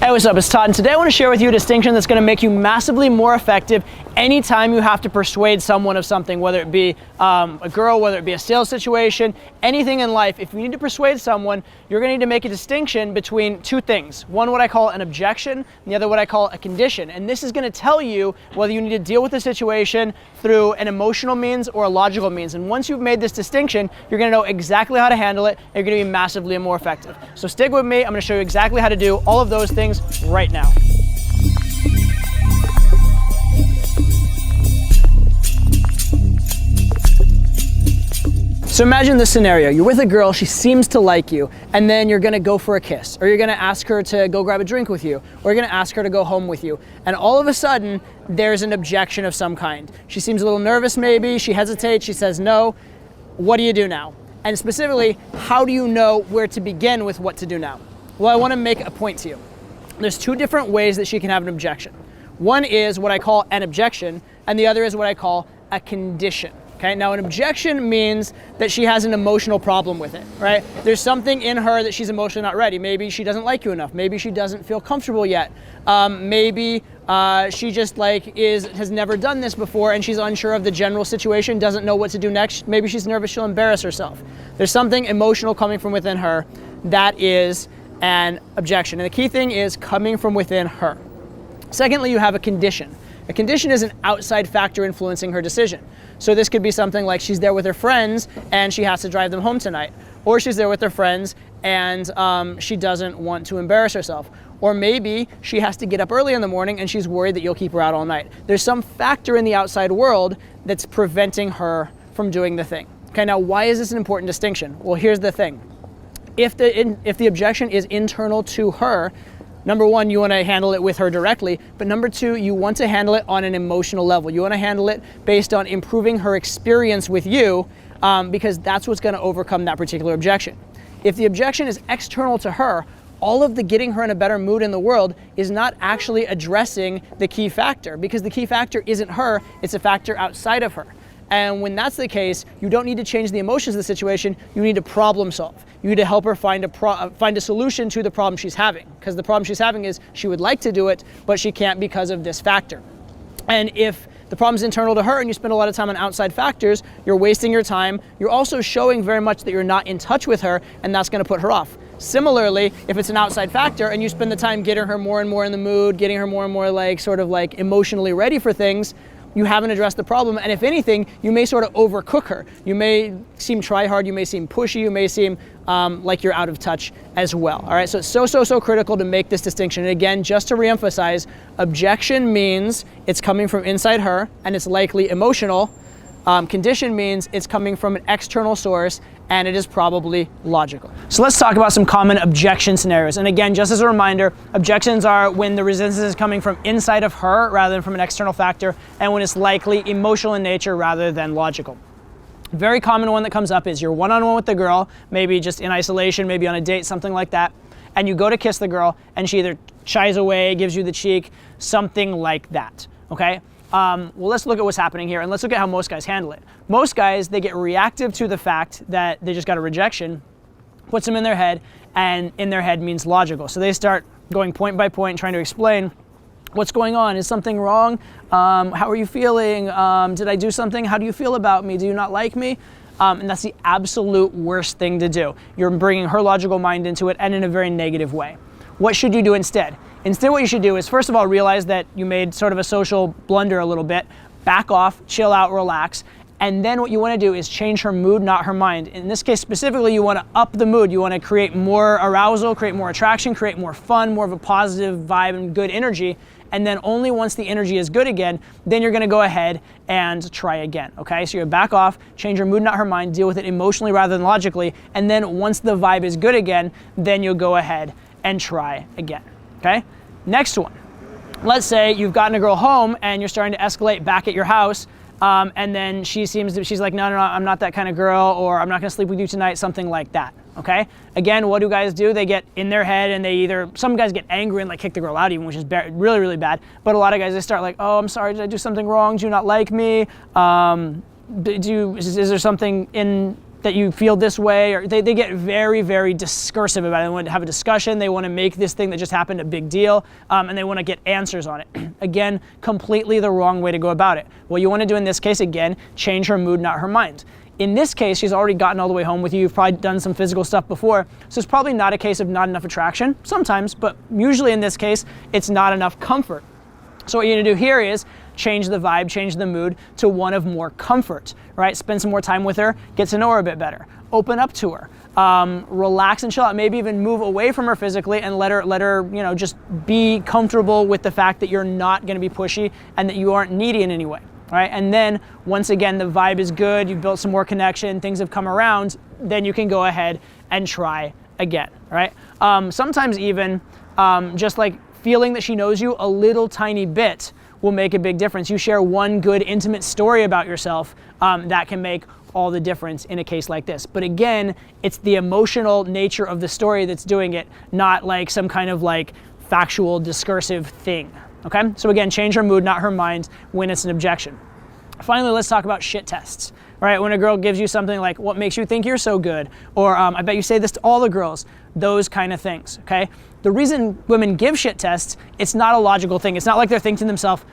Hey, what's up? It's Todd, and today I want to share with you a distinction that's going to make you massively more effective anytime you have to persuade someone of something, whether it be a girl, whether it be a sales situation, anything in life. If you need to persuade someone, you're going to need to make a distinction between two things. One, what I call an objection, and the other, what I call a condition. And this is going to tell you whether you need to deal with the situation through an emotional means or a logical means. And once you've made this distinction, you're going to know exactly how to handle it, and you're going to be massively more effective. So stick with me. I'm going to show you exactly how to do all of those things right now. So imagine this scenario. You're with a girl, she seems to like you, and then you're gonna go for a kiss, or you're gonna ask her to go grab a drink with you, or you're gonna ask her to go home with you. And all of a sudden, there's an objection of some kind. She seems a little nervous maybe, she hesitates, she says no. What do you do now? And specifically, how do you know where to begin with what to do now? Well, I wanna make a point to you. There's two different ways that she can have an objection. One is what I call an objection, and the other is what I call a condition. Okay, now an objection means that she has an emotional problem with it, right? There's something in her that she's emotionally not ready. Maybe she doesn't like you enough. Maybe she doesn't feel comfortable yet. Maybe she just has never done this before and she's unsure of the general situation, doesn't know what to do next. Maybe she's nervous, she'll embarrass herself. There's something emotional coming from within her that is an objection. And the key thing is coming from within her. Secondly, you have a condition. A condition is an outside factor influencing her decision. So this could be something like she's there with her friends and she has to drive them home tonight. Or she's there with her friends and she doesn't want to embarrass herself. Or maybe she has to get up early in the morning and she's worried that you'll keep her out all night. There's some factor in the outside world that's preventing her from doing the thing. Okay, now why is this an important distinction? Well, here's the thing. If the objection is internal to her, number one, you want to handle it with her directly, but number two, you want to handle it on an emotional level. You want to handle it based on improving her experience with you because that's what's going to overcome that particular objection. If the objection is external to her, all of the getting her in a better mood in the world is not actually addressing the key factor because the key factor isn't her, it's a factor outside of her. And when that's the case, you don't need to change the emotions of the situation, you need to problem solve. You need to help her find a solution to the problem she's having. Because the problem she's having is she would like to do it, but she can't because of this factor. And if the problem's internal to her and you spend a lot of time on outside factors, you're wasting your time. You're also showing very much that you're not in touch with her, and that's gonna put her off. Similarly, if it's an outside factor and you spend the time getting her more and more in the mood, getting her more and more emotionally ready for things, you haven't addressed the problem, and if anything, you may sort of overcook her. You may seem try-hard, you may seem pushy, you may seem like you're out of touch as well. All right, so it's so critical to make this distinction. And again, just to reemphasize, objection means it's coming from inside her, and it's likely emotional. Condition means it's coming from an external source, and it is probably logical. So let's talk about some common objection scenarios. And again, just as a reminder, objections are when the resistance is coming from inside of her rather than from an external factor, and when it's likely emotional in nature rather than logical. A very common one that comes up is you're one-on-one with the girl, maybe just in isolation, maybe on a date, something like that, and you go to kiss the girl, and she either shies away, gives you the cheek, something like that, okay? Well, let's look at what's happening here, and let's look at how most guys handle it. Most guys, they get reactive to the fact that they just got a rejection, puts them in their head, and in their head means logical. So they start going point by point, trying to explain what's going on. Is something wrong? How are you feeling? Did I do something? How do you feel about me? Do you not like me? And that's the absolute worst thing to do. You're bringing her logical mind into it, and in a very negative way. What should you do instead? Instead, what you should do is, first of all, realize that you made sort of a social blunder a little bit, back off, chill out, relax, and then what you want to do is change her mood, not her mind. In this case specifically, you want to up the mood. You want to create more arousal, create more attraction, create more fun, more of a positive vibe and good energy, and then only once the energy is good again, then you're going to go ahead and try again, okay? So you back off, change her mood, not her mind, deal with it emotionally rather than logically, and then once the vibe is good again, then you'll go ahead and try again. Okay, next one. Let's say you've gotten a girl home and you're starting to escalate back at your house, and then she's like, no, I'm not that kind of girl, or I'm not gonna sleep with you tonight, something like that, okay? Again, what do guys do? They get in their head and some guys get angry and kick the girl out even, which is really, really bad, but a lot of guys, they start like, oh, I'm sorry, did I do something wrong? Do you not like me? Is there something in that you feel this way, or they get very, very discursive about it. They want to have a discussion, they want to make this thing that just happened a big deal, and they want to get answers on it. Again, completely the wrong way to go about it. What you want to do in this case, again, change her mood, not her mind. In this case, she's already gotten all the way home with you. You've probably done some physical stuff before. So it's probably not a case of not enough attraction, sometimes, but usually in this case, it's not enough comfort. So what you're gonna do here is change the vibe, change the mood to one of more comfort, right? Spend some more time with her, get to know her a bit better. Open up to her, relax and chill out. Maybe even move away from her physically and let her, you know, just be comfortable with the fact that you're not gonna be pushy and that you aren't needy in any way. Right? And then once again, the vibe is good, you've built some more connection, things have come around, then you can go ahead and try again, right? Sometimes even just like feeling that she knows you a little tiny bit will make a big difference. You share one good intimate story about yourself, that can make all the difference in a case like this. But again, it's the emotional nature of the story that's doing it, not like some kind of like factual discursive thing. Okay, so again, change her mood, not her mind, when it's an objection. Finally, let's talk about shit tests, right? When a girl gives you something like, what makes you think you're so good? Or I bet you say this to all the girls, those kind of things, okay? The reason women give shit tests, it's not a logical thing. It's not like they're thinking to themselves,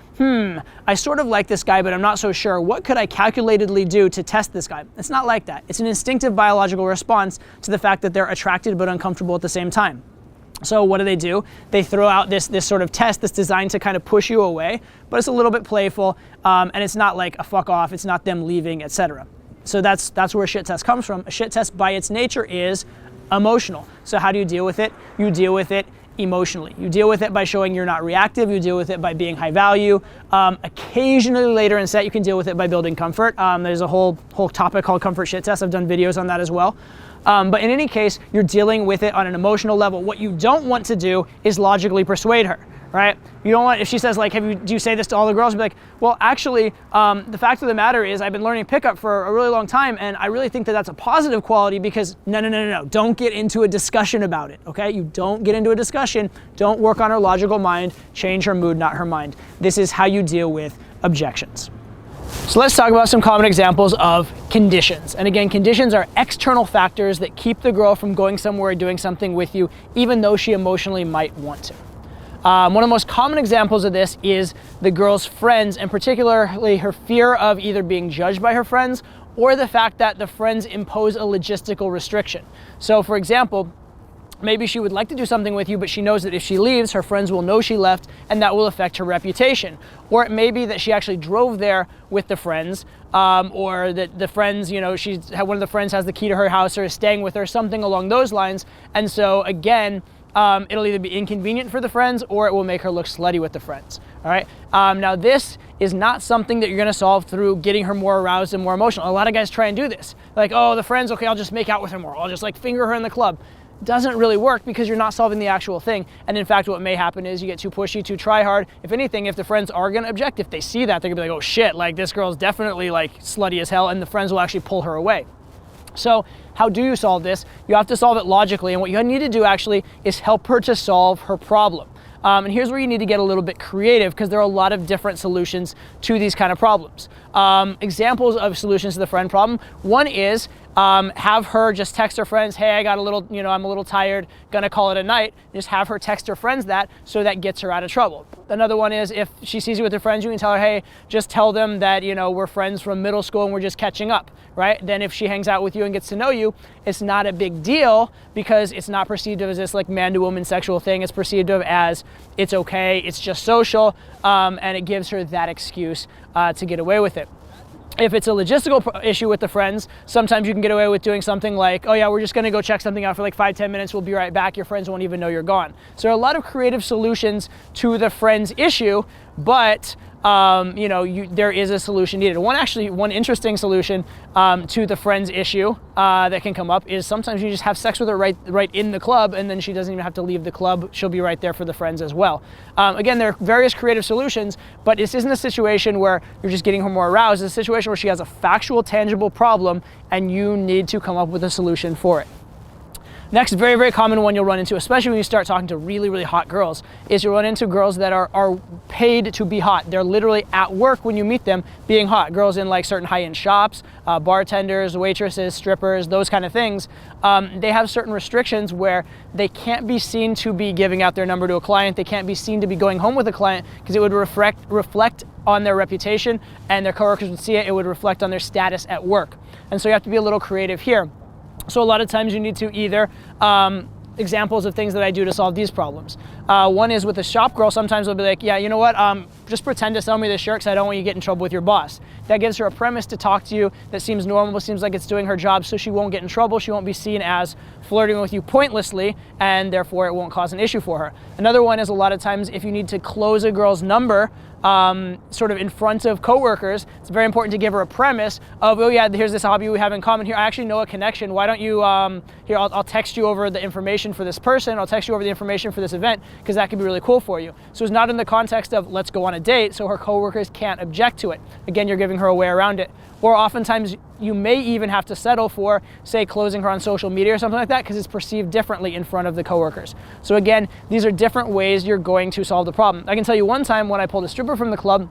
I sort of like this guy, but I'm not so sure. What could I calculatedly do to test this guy? It's not like that. It's an instinctive biological response to the fact that they're attracted but uncomfortable at the same time. So what do? They throw out this sort of test that's designed to kind of push you away, but it's a little bit playful, and it's not like a fuck off, it's not them leaving, etc. So that's where a shit test comes from. A shit test by its nature is emotional. So how do you deal with it? You deal with it emotionally. You deal with it by showing you're not reactive, you deal with it by being high value. Occasionally later in set you can deal with it by building comfort. There's a whole topic called comfort shit test. I've done videos on that as well. But in any case, you're dealing with it on an emotional level. What you don't want to do is logically persuade her, right? You don't want, if she says like, do you say this to all the girls? Be like, well, actually, the fact of the matter is I've been learning pickup for a really long time, and I really think that that's a positive quality because no, don't get into a discussion about it, okay? You don't get into a discussion, don't work on her logical mind, change her mood, not her mind. This is how you deal with objections. So let's talk about some common examples of conditions. And again, conditions are external factors that keep the girl from going somewhere or doing something with you, even though she emotionally might want to. One of the most common examples of this is the girl's friends, and particularly her fear of either being judged by her friends or the fact that the friends impose a logistical restriction. So for example, maybe she would like to do something with you, but she knows that if she leaves, her friends will know she left, and that will affect her reputation. Or it may be that she actually drove there with the friends, or that the friends, you know, one of the friends has the key to her house or is staying with her, something along those lines. And so again, it'll either be inconvenient for the friends or it will make her look slutty with the friends, all right? Now this is not something that you're gonna solve through getting her more aroused and more emotional. A lot of guys try and do this. Like, oh, the friends, okay, I'll just make out with her more. I'll just like finger her in the club. Doesn't really work because you're not solving the actual thing. And in fact, what may happen is you get too pushy, too try hard. If anything, if the friends are gonna object, if they see that, they're gonna be like, oh shit, like this girl's definitely like slutty as hell, and the friends will actually pull her away. So how do you solve this? You have to solve it logically, and what you need to do actually is help her to solve her problem. And here's where you need to get a little bit creative because there are a lot of different solutions to these kind of problems. Examples of solutions to the friend problem. One is have her just text her friends, hey, I got a little, I'm a little tired, gonna call it a night. Just have her text her friends that, so that gets her out of trouble. Another one is if she sees you with her friends, you can tell her, hey, just tell them that, we're friends from middle school and we're just catching up, right? Then if she hangs out with you and gets to know you, it's not a big deal because it's not perceived as this like man to woman sexual thing. It's perceived of as it's okay, it's just social, and it gives her that excuse to get away with it. If it's a logistical issue with the friends, sometimes you can get away with doing something like, oh yeah, we're just gonna go check something out for like 5-10 minutes, we'll be right back, your friends won't even know you're gone. So there are a lot of creative solutions to the friends issue, but there is a solution needed. One interesting solution to the friends issue that can come up is sometimes you just have sex with her right in the club, and then she doesn't even have to leave the club. She'll be right there for the friends as well. Again, there are various creative solutions, but this isn't a situation where you're just getting her more aroused. It's a situation where she has a factual, tangible problem, and you need to come up with a solution for it. Next, very, very common one you'll run into, especially when you start talking to really, really hot girls, is you'll run into girls that are paid to be hot. They're literally at work when you meet them being hot. Girls in like certain high-end shops, bartenders, waitresses, strippers, those kind of things. They have certain restrictions where they can't be seen to be giving out their number to a client. They can't be seen to be going home with a client because it would reflect on their reputation, and their coworkers would see it. It would reflect on their status at work. And so you have to be a little creative here. So a lot of times you need to either, examples of things that I do to solve these problems. One is with a shop girl, sometimes they'll be like, yeah, you know what, just pretend to sell me this shirt because I don't want you to get in trouble with your boss. That gives her a premise to talk to you that seems normal, seems like it's doing her job, so she won't get in trouble. She won't be seen as flirting with you pointlessly, and therefore it won't cause an issue for her. Another one is a lot of times if you need to close a girl's number, sort of in front of coworkers, it's very important to give her a premise of, oh yeah, here's this hobby we have in common here. I actually know a connection. Why don't you, here, I'll text you over the information for this person. I'll text you over the information for this event because that could be really cool for you. So it's not in the context of let's go on a date so her coworkers can't object to it. Again, you're giving her a way around it. Or oftentimes you may even have to settle for, say, closing her on social media or something like that because it's perceived differently in front of the coworkers. So again, these are different ways you're going to solve the problem. I can tell you one time when I pulled a stripper from the club,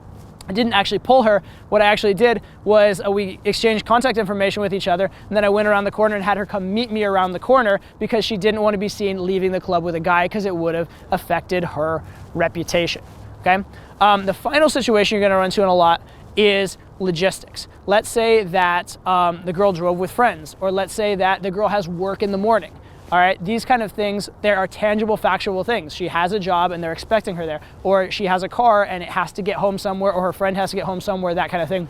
I didn't actually pull her. What I actually did was we exchanged contact information with each other, and then I went around the corner and had her come meet me around the corner because she didn't want to be seen leaving the club with a guy because it would have affected her reputation, okay? The final situation you're going to run into in a lot is logistics. Let's say that the girl drove with friends, or let's say that the girl has work in the morning. All right, these kind of things, there are tangible, factual things. She has a job and they're expecting her there, or she has a car and it has to get home somewhere, or her friend has to get home somewhere, that kind of thing.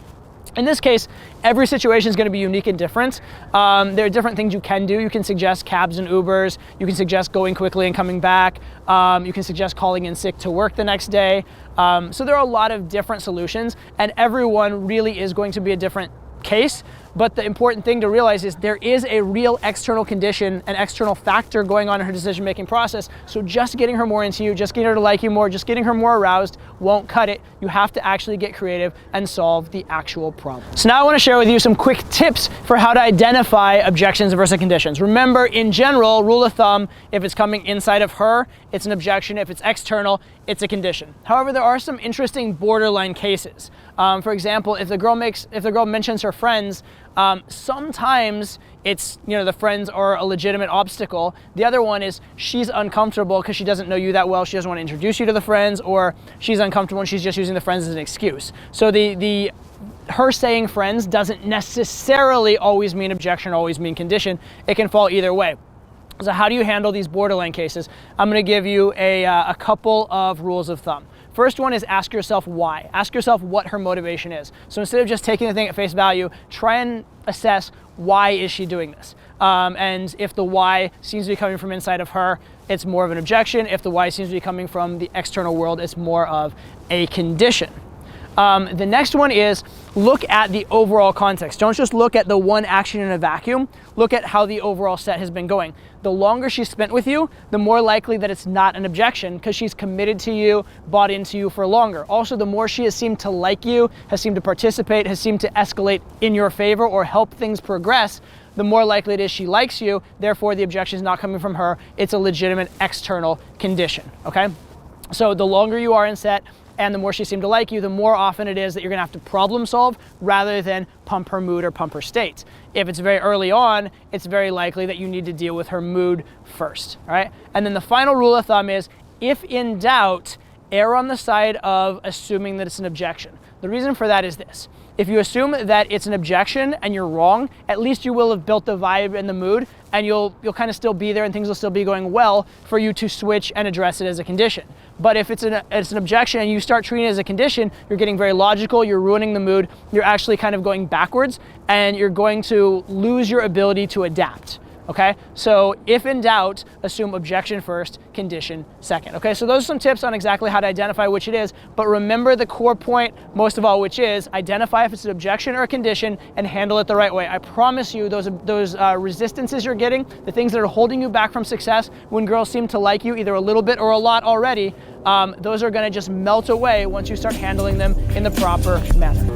In this case, every situation is going to be unique and different. There are different things you can do. You can suggest cabs and Ubers. You can suggest going quickly and coming back. You can suggest calling in sick to work the next day. So there are a lot of different solutions, and everyone really is going to be a different case. But the important thing to realize is there is a real external condition, an external factor going on in her decision-making process. So just getting her more into you, just getting her to like you more, just getting her more aroused won't cut it. You have to actually get creative and solve the actual problem. So now I want to share with you some quick tips for how to identify objections versus conditions. Remember, in general, rule of thumb, if it's coming inside of her, it's an objection. If it's external, it's a condition. However, there are some interesting borderline cases. For example, if the girl mentions her friends, sometimes it's, the friends are a legitimate obstacle. The other one is she's uncomfortable because she doesn't know you that well. She doesn't want to introduce you to the friends, or she's uncomfortable and she's just using the friends as an excuse. So her saying friends doesn't necessarily always mean objection, always mean condition. It can fall either way. So how do you handle these borderline cases? I'm going to give you a couple of rules of thumb. First one is ask yourself why. Ask yourself what her motivation is. So instead of just taking the thing at face value, try and assess why is she doing this. And if the why seems to be coming from inside of her, it's more of an objection. If the why seems to be coming from the external world, it's more of a condition. The next one is look at the overall context. Don't just look at the one action in a vacuum. Look at how the overall set has been going. The longer she's spent with you, the more likely that it's not an objection because she's committed to you, bought into you for longer. Also, the more she has seemed to like you, has seemed to participate, has seemed to escalate in your favor or help things progress, the more likely it is she likes you. Therefore, the objection is not coming from her. It's a legitimate external condition, okay? So the longer you are in set, and the more she seemed to like you, the more often it is that you're gonna have to problem solve rather than pump her mood or pump her state. If it's very early on, it's very likely that you need to deal with her mood first, all right? And then the final rule of thumb is, if in doubt, err on the side of assuming that it's an objection. The reason for that is this. If you assume that it's an objection and you're wrong, at least you will have built the vibe and the mood, and you'll kind of still be there and things will still be going well for you to switch and address it as a condition. But if it's an objection and you start treating it as a condition, you're getting very logical, you're ruining the mood, you're actually kind of going backwards, and you're going to lose your ability to adapt. Okay, so if in doubt, assume objection first, condition second. Okay, so those are some tips on exactly how to identify which it is, but remember the core point most of all, which is identify if it's an objection or a condition and handle it the right way. I promise you those resistances you're getting, the things that are holding you back from success when girls seem to like you either a little bit or a lot already, those are gonna just melt away once you start handling them in the proper manner.